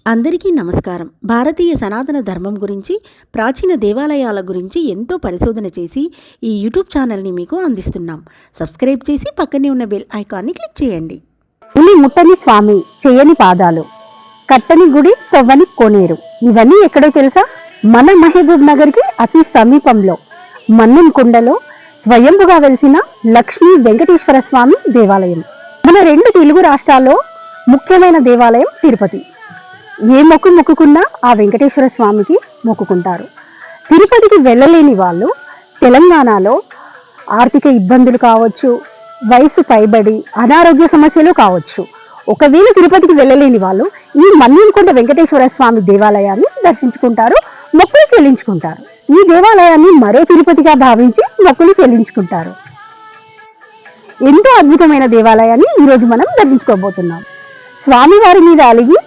అందరికీ నమస్కారం. భారతీయ సనాతన ధర్మం గురించి, ప్రాచీన దేవాలయాల గురించి ఎంతో పరిశోధన చేసి ఈ యూట్యూబ్ ఛానల్ని మీకు అందిస్తున్నాం. సబ్స్క్రైబ్ చేసి పక్కనే ఉన్న బెల్ ఐకాన్ని క్లిక్ చేయండి. ఉలి ముట్టని స్వామి, చేయని పాదాలు, కట్టని గుడి, తవ్వని కోనేరు, ఇవన్నీ ఎక్కడో తెలుసా? మన మహబూబ్ నగర్కి అతి సమీపంలో మన్నెంకొండలో స్వయంభుగా వెలిసిన లక్ష్మీ వెంకటేశ్వర స్వామి దేవాలయం. మన రెండు తెలుగు రాష్ట్రాల్లో ముఖ్యమైన దేవాలయం తిరుపతి. ఏ మొక్కుకున్నా ఆ వెంకటేశ్వర స్వామికి మొక్కుకుంటారు. తిరుపతికి వెళ్ళలేని వాళ్ళు తెలంగాణలో ఆర్థిక ఇబ్బందులు కావచ్చు, వయసు పైబడి అనారోగ్య సమస్యలు కావచ్చు, ఒకవేళ తిరుపతికి వెళ్ళలేని వాళ్ళు ఈ మన్నెంకొండ వెంకటేశ్వర స్వామి దేవాలయాన్ని దర్శించుకుంటారు, మొక్కులు చెల్లించుకుంటారు. ఈ దేవాలయాన్ని మరో తిరుపతిగా భావించి మొక్కులు చెల్లించుకుంటారు. ఎంతో అద్భుతమైన దేవాలయాన్ని ఈరోజు మనం దర్శించుకోబోతున్నాం. స్వామివారి మీద అలిగి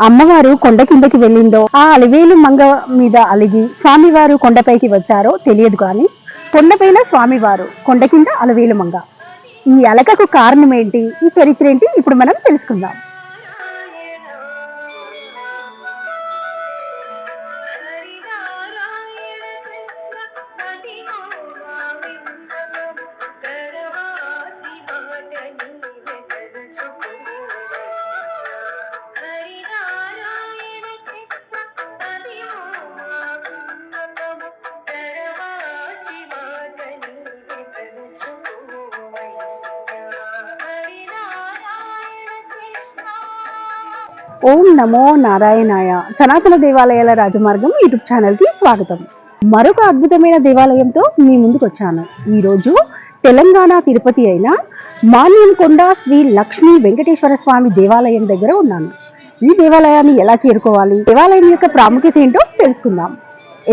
అమ్మవారు కొండ కిందకి వెళ్ళిందో, ఆ అలివేలు మంగ మీద అలిగి స్వామివారు కొండపైకి వచ్చారో తెలియదు, కానీ కొండపైన స్వామివారు, కొండ కింద అలవేలు మంగ. ఈ అలకకు కారణం ఏంటి, ఈ చరిత్ర ఏంటి, ఇప్పుడు మనం తెలుసుకుందాం. ఓం నమో నారాయణాయ. సనాతన దేవాలయాల రాజమార్గం యూట్యూబ్ ఛానల్కి స్వాగతం. మరొక అద్భుతమైన దేవాలయంతో మీ ముందుకు వచ్చాను. ఈరోజు తెలంగాణ తిరుపతి అయిన మన్నెంకొండ శ్రీ లక్ష్మీ వెంకటేశ్వర స్వామి దేవాలయం దగ్గర ఉన్నాను. ఈ దేవాలయాన్ని ఎలా చేరుకోవాలి, దేవాలయం యొక్క ప్రాముఖ్యత ఏంటో తెలుసుకుందాం.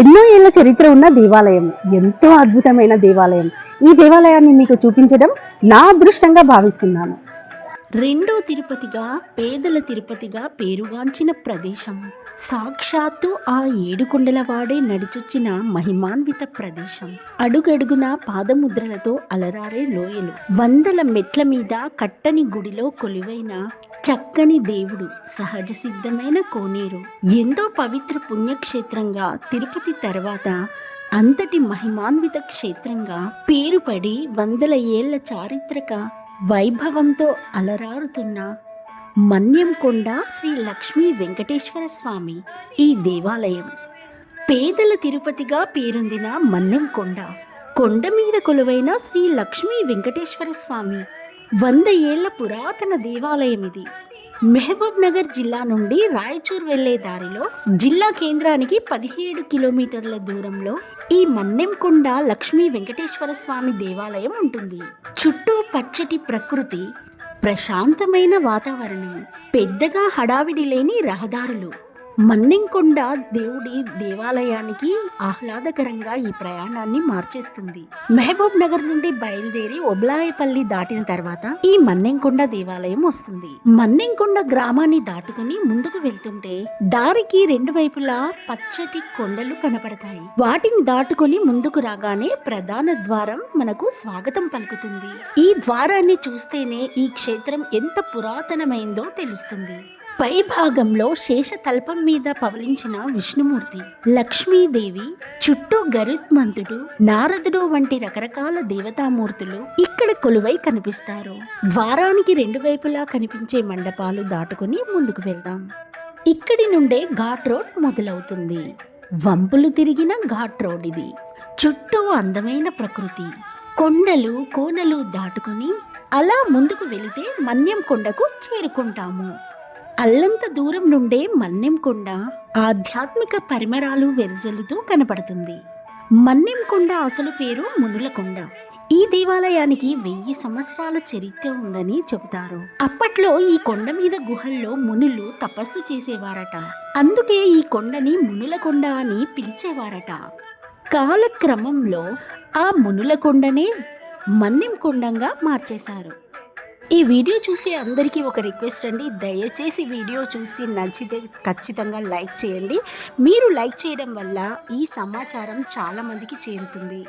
ఎన్నో ఏళ్ల చరిత్ర ఉన్న దేవాలయం, ఎంతో అద్భుతమైన దేవాలయం. ఈ దేవాలయాన్ని మీకు చూపించడం నా అదృష్టంగా భావిస్తున్నాను. రెండో తిరుపతిగా, పేదల తిరుపతిగా పేరుగాంచిన ప్రదేశం. సాక్షాత్తు ఆ ఏడుకొండల వాడే నడిచొచ్చిన మహిమాన్విత ప్రదేశం. అడుగడుగున పాదముద్రలతో అలరారే లోయలు, వందల మెట్ల మీద కట్టని గుడిలో కొలువైన చక్కని దేవుడు, సహజ సిద్ధమైన కోనేరు. ఎంతో పవిత్ర పుణ్యక్షేత్రంగా తిరుపతి తర్వాత అంతటి మహిమాన్విత క్షేత్రంగా పేరుపడి వందల ఏళ్ల చారిత్రక వైభవంతో అలరారుతున్న మన్నెంకొండ శ్రీ లక్ష్మీ వెంకటేశ్వర స్వామి ఈ దేవాలయం. పేదల తిరుపతిగా పేరొందిన మన్నెంకొండ, కొండ మీద కొలువైన శ్రీ లక్ష్మీ వెంకటేశ్వర స్వామి 100 ఏళ్ల పురాతన దేవాలయం ఇది. మహబూబ్ నగర్ జిల్లా నుండి రాయచూర్ వెళ్లే దారిలో జిల్లా కేంద్రానికి 17 కిలోమీటర్ల దూరంలో ఈ మన్నెంకొండ లక్ష్మీ వెంకటేశ్వర స్వామి దేవాలయం ఉంటుంది. చుట్టూ పచ్చటి ప్రకృతి, ప్రశాంతమైన వాతావరణం, పెద్దగా హడావిడి లేని రహదారులు మన్నెంకొండ దేవుడి దేవాలయానికి ఆహ్లాదకరంగా ఈ ప్రయాణాన్ని మార్చేస్తుంది. మహబూబ్ నగర్ నుండి బయలుదేరి ఒబ్లాయపల్లి దాటిన తర్వాత ఈ మన్నెంకొండ దేవాలయం వస్తుంది. మన్నెంకొండ గ్రామాన్ని దాటుకుని ముందుకు వెళ్తుంటే దారికి రెండు వైపులా పచ్చటి కొండలు కనపడతాయి. వాటిని దాటుకుని ముందుకు రాగానే ప్రధాన ద్వారం మనకు స్వాగతం పలుకుతుంది. ఈ ద్వారాన్ని చూస్తేనే ఈ క్షేత్రం ఎంత పురాతనమైందో తెలుస్తుంది. పై భాగంలో శేషతల్పం మీద పవలించిన విష్ణుమూర్తి, లక్ష్మీదేవి, చుట్టూ గరుత్మంతుడు, నారదుడు వంటి రకరకాల దేవతామూర్తులు ఇక్కడ కొలువై కనిపిస్తారు. ద్వారానికి రెండు వైపులా కనిపించే మండపాలు దాటుకుని ముందుకు వెళ్దాం. ఇక్కడి నుండే ఘాట్ రోడ్ మొదలవుతుంది. వంపులు తిరిగిన ఘాట్ రోడ్ ఇది. చుట్టూ అందమైన ప్రకృతి, కొండలు కోనలు దాటుకుని అలా ముందుకు వెళితే మన్నెంకొండకు చేరుకుంటాము. అల్లంత దూరం నుండే మన్నెంకొండ ఆధ్యాత్మిక పరిమళాలు వెదజల్లుతూ కనపడుతుంది. మన్నెంకొండ అసలు పేరు మునులకొండ. ఈ దేవాలయానికి 1000 సంవత్సరాల చరిత్ర ఉందని చెబుతారు. అప్పట్లో ఈ కొండ మీద గుహల్లో మునులు తపస్సు చేసేవారట. అందుకే ఈ కొండని మునులకొండ అని పిలిచేవారట. కాలక్రమంలో ఆ మునులకొండనే మన్నెంకొండగా మార్చేశారు. ఈ వీడియో చూసి అందరికీ ఒక రిక్వెస్ట్ అండి, దయచేసి వీడియో చూసి నచ్చితే ఖచ్చితంగా లైక్ చేయండి. మీరు లైక్ చేయడం వల్ల ఈ సమాచారం చాలామందికి చేరుతుంది.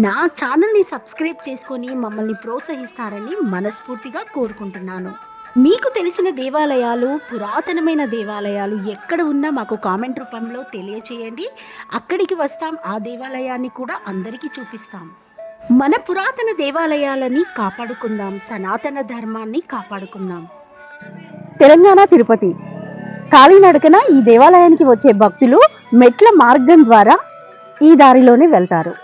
నా ఛానల్ని సబ్స్క్రైబ్ చేసుకొని మమ్మల్ని ప్రోత్సహిస్తారని మనస్ఫూర్తిగా కోరుకుంటున్నాను. మీకు తెలిసిన దేవాలయాలు, పురాతనమైన దేవాలయాలు ఎక్కడ ఉన్నా మాకు కామెంట్ రూపంలో తెలియచేయండి. అక్కడికి వస్తాం, ఆ దేవాలయాన్ని కూడా అందరికీ చూపిస్తాం. మన పురాతన దేవాలయాలని కాపాడుకుందాం, సనాతన ధర్మాన్ని కాపాడుకుందాం. తెలంగాణ తిరుపతి కాలినడకన ఈ దేవాలయానికి వచ్చే భక్తులు మెట్ల మార్గం ద్వారా ఈ దారిలోనే వెళ్తారు.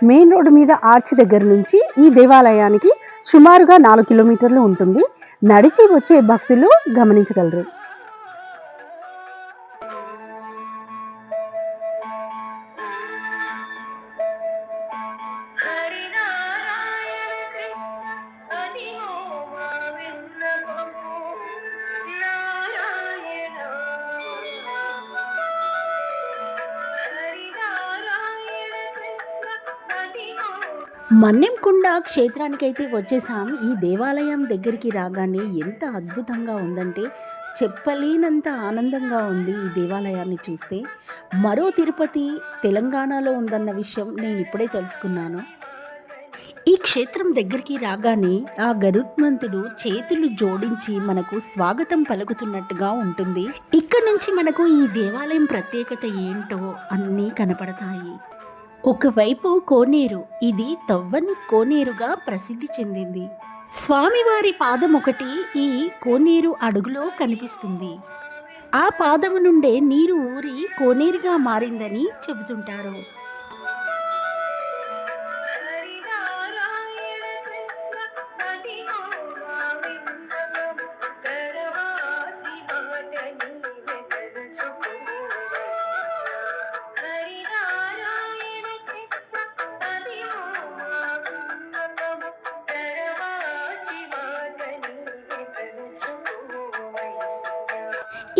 మెయిన్ రోడ్డు మీద ఆర్చ్ దగ్గర నుంచి ఈ దేవాలయానికి సుమారుగా 4 కిలోమీటర్లు ఉంటుంది. నడిచి వచ్చే భక్తులు గమనించగలరు. మన్నెంకొండ క్షేత్రానికైతే వచ్చేసాం. ఈ దేవాలయం దగ్గరికి రాగానే ఎంత అద్భుతంగా ఉందంటే చెప్పలేనంత ఆనందంగా ఉంది ఈ దేవాలయాన్ని చూస్తే. మరో తిరుపతి తెలంగాణలో ఉందన్న విషయం నేను ఇప్పుడే తెలుసుకున్నాను. ఈ క్షేత్రం దగ్గరికి రాగానే ఆ గరుత్మంతుడు చేతులు జోడించి మనకు స్వాగతం పలుకుతున్నట్టుగా ఉంటుంది. ఇక్కడ నుంచి మనకు ఈ దేవాలయం ప్రత్యేకత ఏంటో అన్నీ కనపడతాయి. ఒకవైపు కోనేరు, ఇది తవ్వని కోనేరుగా ప్రసిద్ధి చెందింది. స్వామివారి పాదం ఒకటి ఈ కోనేరు అడుగులో కనిపిస్తుంది. ఆ పాదము నుండే నీరు ఊరి కోనేరుగా మారిందని చెబుతుంటారు.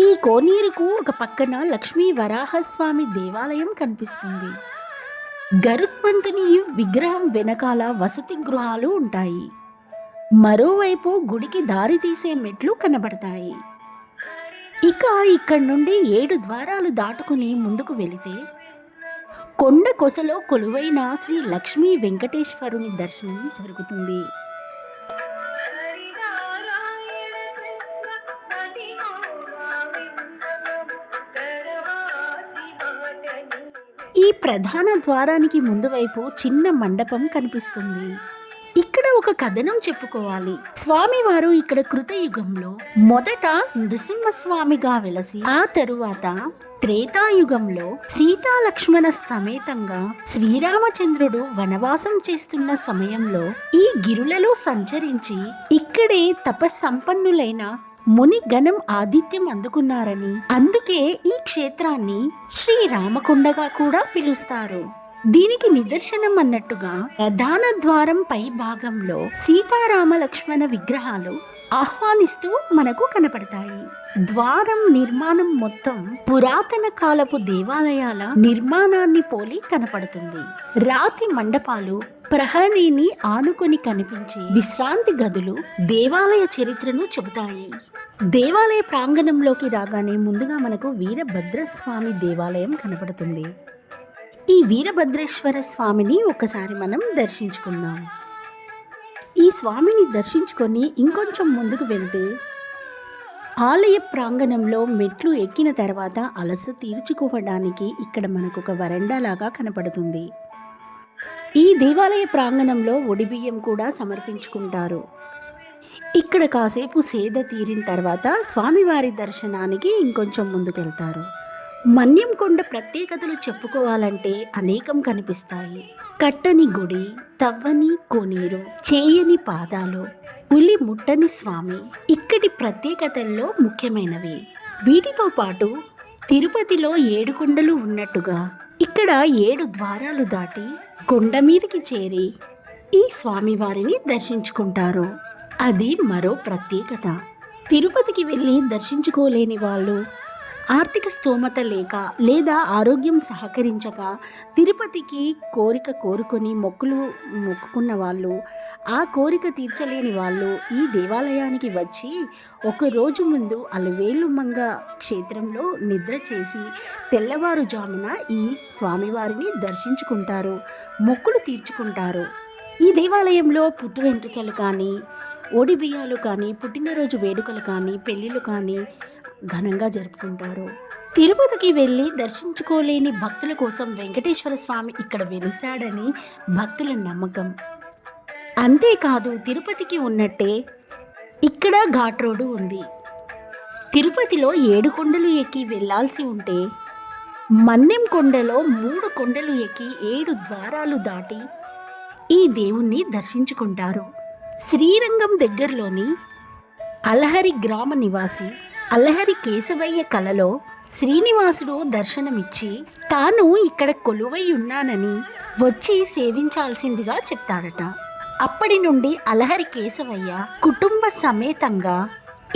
ఈ కోనేరుకు ఒక పక్కన లక్ష్మీ వరాహస్వామి దేవాలయం కనిపిస్తుంది. గరుత్మంతుని విగ్రహం వెనకాల వసతి గృహాలు ఉంటాయి. మరోవైపు గుడికి దారి తీసే మెట్లు కనబడతాయి. ఇక ఇక్కడి నుండి 7 ద్వారాలు దాటుకుని ముందుకు వెళితే కొండ కొసలో కొలువైన శ్రీ లక్ష్మీ వెంకటేశ్వరుని దర్శనం జరుగుతుంది. ఈ ప్రధాన ద్వారానికి ముందు వైపు చిన్న మండపం కనిపిస్తుంది. ఇక్కడ ఒక కథనం చెప్పుకోవాలి. స్వామివారు ఇక్కడ కృతయుగంలో మొదట నృసింహస్వామిగా వెలసి, ఆ తరువాత త్రేతాయుగంలో సీతా లక్ష్మణ సమేతంగా శ్రీరామచంద్రుడు వనవాసం చేస్తున్న సమయంలో ఈ గిరులలో సంచరించి ఇక్కడే తపస్సంపన్నులైన ముని గణం ఆతిథ్యం అందుకున్నారని, అందుకే ఈ క్షేత్రాన్ని శ్రీరామకొండగా కూడా పిలుస్తారు. దీనికి నిదర్శనం అన్నట్టుగా ప్రధాన ద్వారం పై భాగంలో సీతారామ లక్ష్మణ విగ్రహాలు ఆహ్వానిస్తూ మనకు కనపడతాయి. ద్వారం నిర్మాణం మొత్తం పురాతన కాలపు దేవాలయాల నిర్మాణాన్ని పోలి కనపడుతుంది. రాతి మండపాలు ప్రహరీని ఆనుకొని కనిపించే విశ్రాంతి గదులు దేవాలయ చరిత్రను చెబుతాయి. దేవాలయ ప్రాంగణంలోకి రాగానే ముందుగా మనకు వీరభద్రస్వామి దేవాలయం కనపడుతుంది. ఈ వీరభద్రేశ్వర స్వామిని ఒకసారి మనం దర్శించుకుందాం. ఈ స్వామిని దర్శించుకొని ఇంకొంచెం ముందుకు వెళ్తే ఆలయ ప్రాంగణంలో మెట్లు ఎక్కిన తర్వాత అలస తీర్చుకోవడానికి ఇక్కడ మనకు ఒక వరండా లాగా కనపడుతుంది. ఈ దేవాలయ ప్రాంగణంలో ఒడిబియ్యం కూడా సమర్పించుకుంటారు. ఇక్కడ కాసేపు సేద తీరిన తర్వాత స్వామివారి దర్శనానికి ఇంకొంచెం ముందుకెళ్తారు. మన్యంకొండ ప్రత్యేకతలు చెప్పుకోవాలంటే అనేకం కనిపిస్తాయి. కట్టని గుడి, తవ్వని కోనేరు, చేయని పాదాలు, ఉలి ముట్టని స్వామి ఇక్కడి ప్రత్యేకతల్లో ముఖ్యమైనవి. వీటితో పాటు తిరుపతిలో 7 కొండలు ఉన్నట్టుగా ఇక్కడ 7 ద్వారాలు దాటి కొండ మీదకి చేరి ఈ స్వామివారిని దర్శించుకుంటారు. అది మరో ప్రత్యేకత. తిరుపతికి వెళ్ళి దర్శించుకోలేని వాళ్ళు ఆర్థిక స్తోమత లేక లేదా ఆరోగ్యం సహకరించక తిరుపతికి కోరిక కోరుకొని మొక్కుకున్న వాళ్ళు, ఆ కోరిక తీర్చలేని వాళ్ళు ఈ దేవాలయానికి వచ్చి ఒక రోజు ముందు అలవేలు మంగ క్షేత్రంలో నిద్ర చేసి తెల్లవారుజామున ఈ స్వామివారిని దర్శించుకుంటారు, మొక్కులు తీర్చుకుంటారు. ఈ దేవాలయంలో పుట్టు వెంట్రుకలు కానీ, ఒడిబియ్యాలు కానీ, పుట్టినరోజు వేడుకలు కానీ, పెళ్ళిళ్ళు కానీ ఘనంగా జరుపుకుంటారు. తిరుపతికి వెళ్ళి దర్శించుకోలేని భక్తుల కోసం వెంకటేశ్వర స్వామి ఇక్కడ వెలిశాడని భక్తుల నమ్మకం. అంతేకాదు తిరుపతికి ఉన్నట్టే ఇక్కడ ఘాట్ రోడ్డు ఉంది. తిరుపతిలో 7 కొండలు ఎక్కి వెళ్ళాల్సి ఉంటే మన్నెం కొండలో 3 కొండలు ఎక్కి 7 ద్వారాలు దాటి ఈ దేవుణ్ణి దర్శించుకుంటారు. శ్రీరంగం దగ్గరలోని అలహరి గ్రామ నివాసి అల్లహరి కేశవయ్య కలలో శ్రీనివాసుడు దర్శనమిచ్చి తాను ఇక్కడ కొలువై ఉన్నానని వచ్చి సేవించాల్సిందిగా చెప్తాడట. అప్పటి నుండి అలహరి కేశవయ్య కుటుంబ సమేతంగా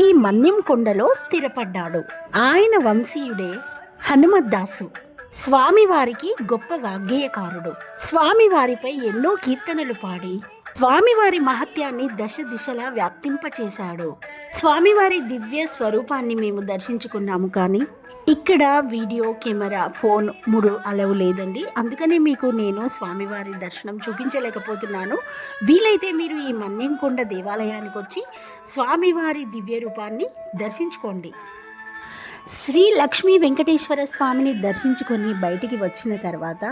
ఈ మన్యం కొండలో స్థిరపడ్డాడు. ఆయన వంశీయుడే హనుమద్దాసు. స్వామివారికి గొప్ప వాగ్గేయకారుడు. స్వామివారిపై ఎన్నో కీర్తనలు పాడి స్వామివారి మహత్యాన్ని దశ దిశలా వ్యాప్తింపచేశాడు. స్వామివారి దివ్య స్వరూపాన్ని మేము దర్శించుకున్నాము, కానీ ఇక్కడ వీడియో కెమెరా ఫోన్ 3 అలవు లేదండి. అందుకనే మీకు నేను స్వామివారి దర్శనం చూపించలేకపోతున్నాను. వీలైతే మీరు ఈ మన్యంకొండ దేవాలయానికి వచ్చి స్వామివారి దివ్య రూపాన్ని దర్శించుకోండి. శ్రీ లక్ష్మీ వెంకటేశ్వర స్వామిని దర్శించుకొని బయటికి వచ్చిన తర్వాత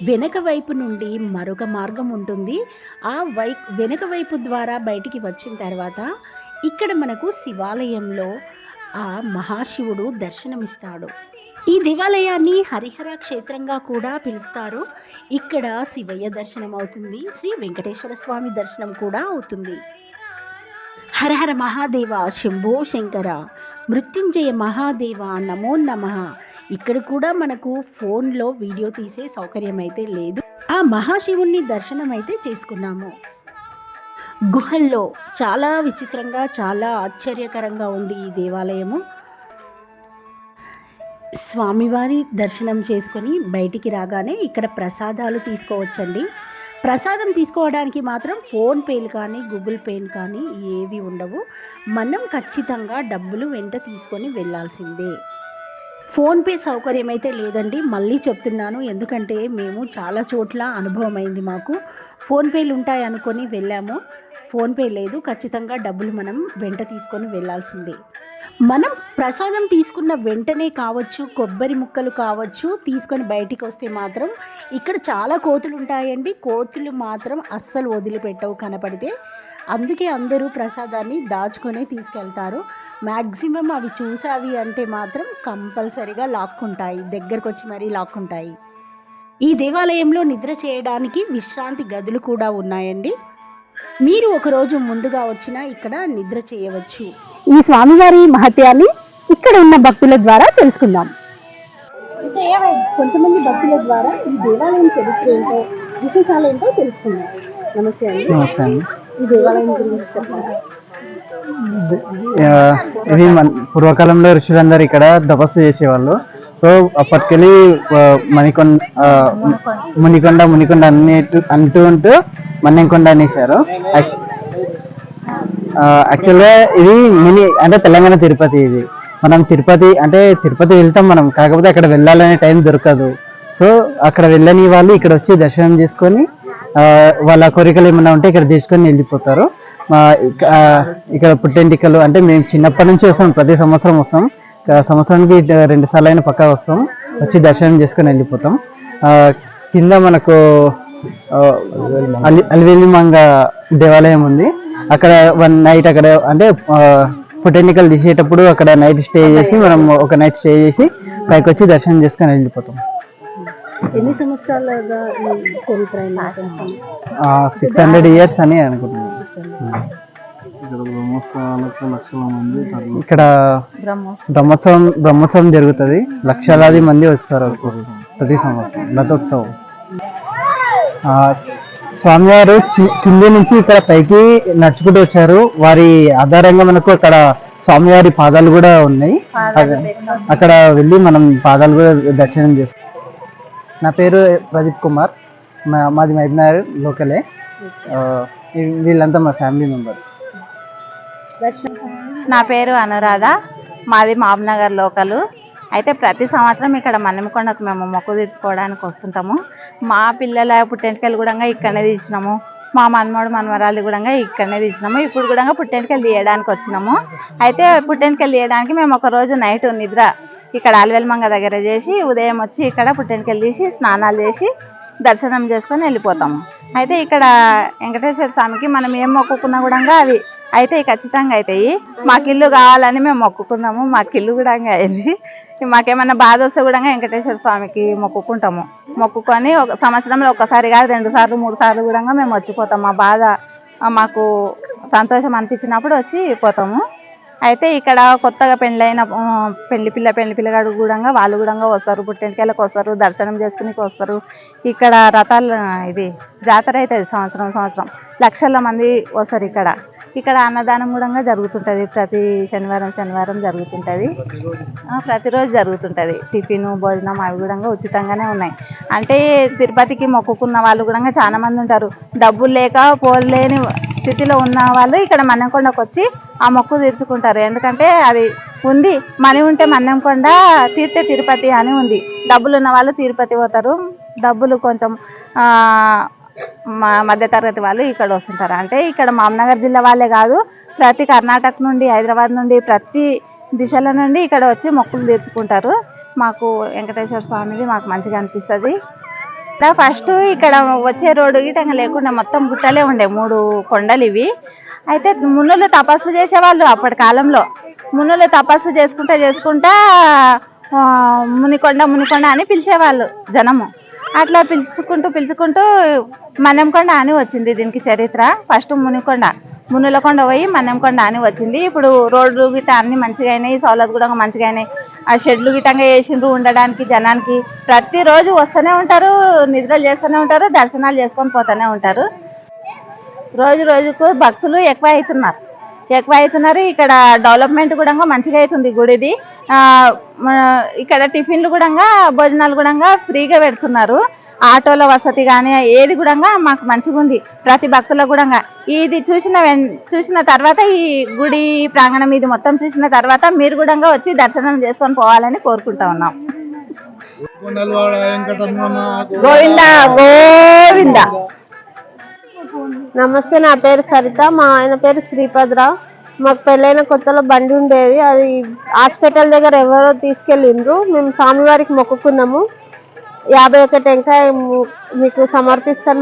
వెనక వైపు నుండి మరొక మార్గం ఉంటుంది. ఆ వెనక వైపు ద్వారా బయటికి వచ్చిన తర్వాత ఇక్కడ మనకు శివాలయంలో ఆ మహాశివుడు దర్శనమిస్తాడు. ఈ దేవాలయాన్ని హరిహర క్షేత్రంగా కూడా పిలుస్తారు. ఇక్కడ శివయ్య దర్శనం అవుతుంది, శ్రీ వెంకటేశ్వర స్వామి దర్శనం కూడా అవుతుంది. హరహర మహాదేవ, శంభో శంకర, మృత్యుంజయ మహాదేవ, నమో నమః. ఇక్కడ కూడా మనకు ఫోన్లో వీడియో తీసే సౌకర్యం అయితే లేదు. ఆ మహాశివుణ్ణి దర్శనం అయితే చేసుకున్నాము. గుహల్లో చాలా విచిత్రంగా, చాలా ఆశ్చర్యకరంగా ఉంది ఈ దేవాలయము. స్వామివారి దర్శనం చేసుకొని బయటికి రాగానే ఇక్కడ ప్రసాదాలు తీసుకోవచ్చండి. ప్రసాదం తీసుకోవడానికి మాత్రం ఫోన్పేలు కానీ గూగుల్ పేలు కానీ ఏవి ఉండవు. మనం ఖచ్చితంగా డబ్బులు వెంట తీసుకొని వెళ్ళాల్సిందే. ఫోన్పే సౌకర్యం అయితే లేదండి, మళ్ళీ చెప్తున్నాను. ఎందుకంటే మేము చాలా చోట్ల అనుభవం అయింది మాకు. ఫోన్పేలు ఉంటాయి అనుకొని వెళ్ళాము, ఫోన్పే లేదు. ఖచ్చితంగా డబ్బులు మనం వెంట తీసుకొని వెళ్ళాల్సిందే. మనం ప్రసాదం తీసుకున్న వెంటనే కావచ్చు, కొబ్బరి ముక్కలు కావచ్చు, తీసుకొని బయటికి వస్తే మాత్రం ఇక్కడ చాలా కోతులు ఉంటాయండి. కోతులు మాత్రం అస్సలు వదిలిపెట్టవు కనపడితే. అందుకే అందరూ ప్రసాదాన్ని దాచుకొని తీసుకెళ్తారు. మ్యాక్సిమం అవి చూసావి అంటే మాత్రం కంపల్సరీగా లాక్కుంటాయి, దగ్గరకు వచ్చి మరీ లాక్కుంటాయి. ఈ దేవాలయంలో నిద్ర చేయడానికి విశ్రాంతి గదులు కూడా ఉన్నాయండి. మీరు ఒకరోజు ముందుగా వచ్చినా ఇక్కడ నిద్ర చేయవచ్చు. ఈ స్వామివారి మహత్యాన్ని ఇక్కడ ఉన్న భక్తుల ద్వారా తెలుసుకుందాం. కొంతమంది భక్తుల ద్వారా ఈ దేవాలయం చరిత్ర ఏంటో, విశేషాలు ఏంటో తెలుసుకుందాం. నమస్తే అండి. నమస్తే అండి. ఈ దేవాలయం గురించి చెప్పారా? ఇది పూర్వకాలంలో ఋషులందరూ ఇక్కడ తపస్సు చేసేవాళ్ళు. సో అప్పటికెళ్ళి మునికొండ అంటూ మన్నెంకొండ అనేసారు. యాక్చువల్గా ఇది అంటే తెలంగాణ తిరుపతి. ఇది మనం తిరుపతి వెళ్తాం మనం, కాకపోతే అక్కడ వెళ్ళాలనే టైం దొరకదు. సో అక్కడ వెళ్ళని వాళ్ళు ఇక్కడ వచ్చి దర్శనం చేసుకొని వాళ్ళ కోరికలు ఏమైనా ఉంటే ఇక్కడ తీసుకొని వెళ్ళిపోతారు. ఇక్కడ పుట్టెంటికలు అంటే మేము చిన్నప్పటి నుంచి వస్తాం, ప్రతి సంవత్సరం వస్తాం. సంవత్సరానికి 2 సార్లు అయినా పక్కా వస్తాం, వచ్చి దర్శనం చేసుకొని వెళ్ళిపోతాం. కింద మనకు అలివేలి మంగ దేవాలయం ఉంది. అక్కడ 1 నైట్ అక్కడ అంటే పుట్టెంటికలు తీసేటప్పుడు అక్కడ నైట్ స్టే చేసి మనం ఒక నైట్ స్టే చేసి పైకి వచ్చి దర్శనం చేసుకొని వెళ్ళిపోతాం. ఎన్ని సంవత్సరాలుగా చరిత్ర? 600 years అని అనుకుంటున్నాను. ఇక్కడ బ్రహ్మోత్సవం జరుగుతుంది. లక్షలాది మంది వస్తారు ప్రతి సంవత్సరం రథోత్సవం. స్వామివారు కింది నుంచి ఇక్కడ పైకి నడుచుకుంటూ వచ్చారు. వారి ఆధారంగా మనకు అక్కడ స్వామివారి పాదాలు కూడా ఉన్నాయి. అక్కడ వెళ్ళి మనం పాదాలు కూడా దర్శనం చేస్తాం. నా పేరు ప్రదీప్ కుమార్, మాది మహబూబ్నగర్ లోకలే. వీళ్ళంతా మా ఫ్యామిలీ మెంబర్స్. నా పేరు అనురాధ, మాది మహబూబ్నగర్ లోకలు. అయితే ప్రతి సంవత్సరం ఇక్కడ మన్నెమకొండకు మేము మొక్కు తీర్చుకోవడానికి వస్తుంటాము. మా పిల్లల పుట్టెంటికలు కూడా ఇక్కడనే తీసినాము. మా మనమడు మనవరాలు కూడా ఇక్కడనే తీసినాము. ఇప్పుడు కూడా పుట్టెంటికలు తీయడానికి వచ్చినాము. అయితే పుట్టెంటికలు తీయడానికి మేము ఒక రోజు నైట్ నిద్ర ఇక్కడ అలవేల్మంగ దగ్గర చేసి ఉదయం వచ్చి ఇక్కడ పుట్టెంటికలు తీసి స్నానాలు చేసి దర్శనం చేసుకొని వెళ్ళిపోతాము. అయితే ఇక్కడ వెంకటేశ్వర స్వామికి మనం ఏం మొక్కుకున్నా కూడా అవి అయితే ఖచ్చితంగా అవుతాయి. మాకు ఇల్లు కావాలని మేము మొక్కుకున్నాము. మాకు ఇల్లు కూడా అయింది. మాకేమన్నా బాధ వస్తే కూడా వెంకటేశ్వర స్వామికి మొక్కుకుంటాము. మొక్కుకొని ఒక సంవత్సరంలో ఒకసారి కాదు 2 సార్లు 3 సార్లు కూడా మేము వచ్చిపోతాము. మా బాధ మాకు సంతోషం అనిపించినప్పుడు వచ్చి పోతాము. అయితే ఇక్కడ కొత్తగా పెళ్ళైన పెళ్లి పిల్లగాడు కూడా వాళ్ళు కూడా వస్తారు, పుట్టెంటికలకు వస్తారు, దర్శనం చేసుకునికి వస్తారు. ఇక్కడ రథాలు ఇది జాతర అవుతుంది సంవత్సరం లక్షల మంది వస్తారు. ఇక్కడ అన్నదానం కూడా జరుగుతుంటుంది. ప్రతి శనివారం జరుగుతుంటుంది. ప్రతిరోజు జరుగుతుంటుంది. టిఫిన్ భోజనం అవి కూడా ఉచితంగానే ఉన్నాయి. అంటే తిరుపతికి మొక్కుకున్న వాళ్ళు కూడా చాలా మంది ఉంటారు. డబ్బులు లేక పోలేని స్థితిలో ఉన్న వాళ్ళు ఇక్కడ మన్నెంకొండకు వచ్చి ఆ మొక్కు తీర్చుకుంటారు. ఎందుకంటే అది ఉంది, మనీ ఉంటే మన్నెంకొండ తీర్తే తిరుపతి అని ఉంది. డబ్బులు ఉన్న వాళ్ళు తిరుపతి పోతారు. డబ్బులు కొంచెం మధ్యతరగతి వాళ్ళు ఇక్కడ వస్తుంటారు. అంటే ఇక్కడ మహబూబ్నగర్ జిల్లా వాళ్ళే కాదు, ప్రతి కర్ణాటక నుండి, హైదరాబాద్ నుండి, ప్రతి దిశల నుండి ఇక్కడ వచ్చి మొక్కులు తీర్చుకుంటారు. మాకు వెంకటేశ్వర స్వామిది మాకు మంచిగా అనిపిస్తుంది. ఫస్ట్ ఇక్కడ వచ్చే రోడ్డు గిట్టంగా లేకుండా మొత్తం గుట్టలే ఉండే 3 కొండలు ఇవి. అయితే మునులు తపస్సు చేసేవాళ్ళు. అప్పటి కాలంలో మునులు తపస్సు చేసుకుంటా మునికొండ అని పిలిచేవాళ్ళు జనము. అట్లా పిలుచుకుంటూ మన్నెంకొండ అని వచ్చింది. దీనికి చరిత్ర ఫస్ట్ మునుల కొండ పోయి మన్నెంకొండ అని వచ్చింది. ఇప్పుడు రోడ్లు గిట్ట అన్ని మంచిగా అయినాయి, సౌలత్ కూడా మంచిగా అయినాయి. ఆ షెడ్లు గిట్టంగా వేసిండ్రు ఉండడానికి జనానికి. ప్రతిరోజు వస్తూనే ఉంటారు, నిద్రలు చేస్తూనే ఉంటారు, దర్శనాలు చేసుకొని పోతూనే ఉంటారు. రోజుకు భక్తులు ఎక్కువ అవుతున్నారు. ఇక్కడ డెవలప్మెంట్ కూడా మంచిగా అవుతుంది గుడిది. ఇక్కడ టిఫిన్లు కూడా భోజనాలు కూడా ఫ్రీగా పెడుతున్నారు. ఆటోల వసతి కానీ ఏది కూడా మాకు మంచిగా ఉంది. ప్రతి భక్తుల కూడా ఇది చూసిన తర్వాత ఈ గుడి ప్రాంగణం ఇది మొత్తం చూసిన తర్వాత మీరు కూడా వచ్చి దర్శనం చేసుకొని పోవాలని కోరుకుంటా ఉన్నాం. గోవింద గోవింద. నమస్తే, నా పేరు సరిత, మా ఆయన పేరు శ్రీపద్రావు. మాకు పెళ్ళైన కొత్తలో బండి ఉండేది, అది హాస్పిటల్ దగ్గర ఎవరో తీసుకెళ్ళిండ్రు. మేము స్వామివారికి మొక్కుకున్నాము. 51 టెంకాయ మీకు సమర్పిస్తాను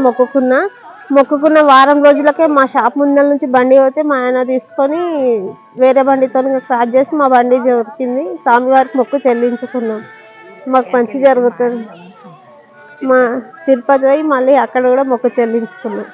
మొక్కుకున్న వారం రోజులకే మా షాప్ ముందర నుంచి బండి పోతే మా ఆయన తీసుకొని వేరే బండితో క్రాస్ చేసి మా బండి దొరికింది. స్వామివారికి మొక్కు చెల్లించుకున్నాం. మాకు మంచి జరుగుతుంది. మా తిరుపతి పోయి మళ్ళీ అక్కడ కూడా మొక్కు చెల్లించుకున్నాం.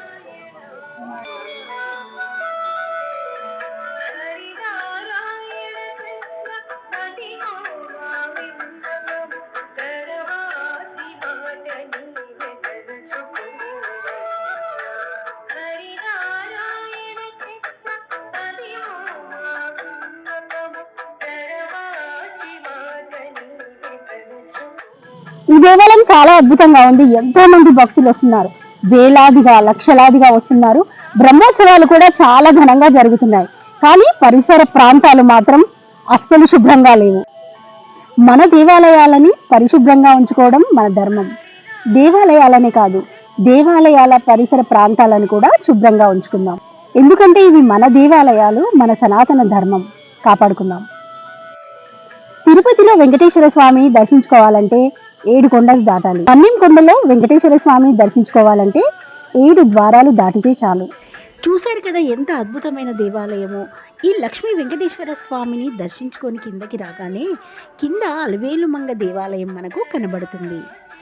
ఈ దేవాలయం చాలా అద్భుతంగా ఉంది. ఎంతో మంది భక్తులు వస్తున్నారు, వేలాదిగా లక్షలాదిగా వస్తున్నారు. బ్రహ్మోత్సవాలు కూడా చాలా ఘనంగా జరుగుతున్నాయి. కానీ పరిసర ప్రాంతాలు మాత్రం అస్సలు శుభ్రంగా లేవు. మన దేవాలయాలని పరిశుభ్రంగా ఉంచుకోవడం మన ధర్మం. దేవాలయాలనే కాదు, దేవాలయాల పరిసర ప్రాంతాలను కూడా శుభ్రంగా ఉంచుకుందాం. ఎందుకంటే ఇవి మన దేవాలయాలు, మన సనాతన ధర్మం. కాపాడుకుందాం. తిరుపతిలో వెంకటేశ్వర స్వామి దర్శించుకోవాలంటే 7 కొండలు దాటాలి. మన్నెంకొండలో వెంకటేశ్వర స్వామి దర్శించుకోవాలంటే 7 ద్వారాలు దాటితే చాలు. చూశారు కదా ఎంత అద్భుతమైన దేవాలయమో. ఈ లక్ష్మీ వెంకటేశ్వర స్వామిని దర్శించుకొని కిందకి రాగానే కింద అలవేలుమంగ దేవాలయం మనకు కనబడుతుంది.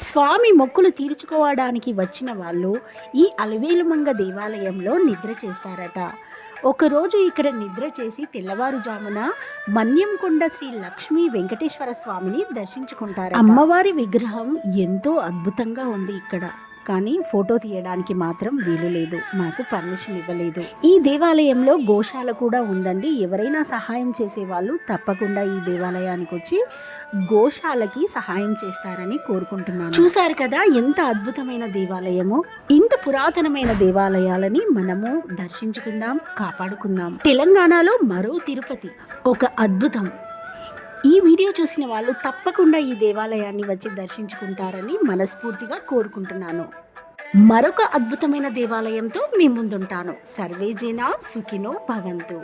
స్వామి మొక్కులు తీర్చుకోవడానికి వచ్చిన వాళ్ళు ఈ అలవేలుమంగ దేవాలయంలో నిద్ర చేస్తారట. ఒకరోజు ఇక్కడ నిద్ర చేసి తెల్లవారుజామున మన్నెంకొండ శ్రీ లక్ష్మీ వెంకటేశ్వర స్వామిని దర్శించుకుంటారు. అమ్మవారి విగ్రహం ఎంతో అద్భుతంగా ఉంది. ఇక్కడ కానీ ఫోటో తీయడానికి మాత్రం వీలు లేదు, మాకు పర్మిషన్ ఇవ్వలేదు. ఈ దేవాలయంలో గోశాల కూడా ఉందండి. ఎవరైనా సహాయం చేసే వాళ్ళు తప్పకుండా ఈ దేవాలయానికి వచ్చి గోశాలకి సహాయం చేస్తారని కోరుకుంటున్నాను. చూశారు కదా ఎంత అద్భుతమైన దేవాలయమో. ఇంత పురాతనమైన దేవాలయాలని మనము దర్శించుకుందాం, కాపాడుకుందాం. తెలంగాణలో మరో తిరుపతి ఒక అద్భుతం. ఈ వీడియో చూసిన వాళ్ళు తప్పకుండా ఈ దేవాలయాన్ని వచ్చి దర్శించుకుంటారని మనస్ఫూర్తిగా కోరుకుంటున్నాను. మరొక అద్భుతమైన దేవాలయంతో మీ ముందుంటాను. సర్వేజన సుఖినో భవంతు.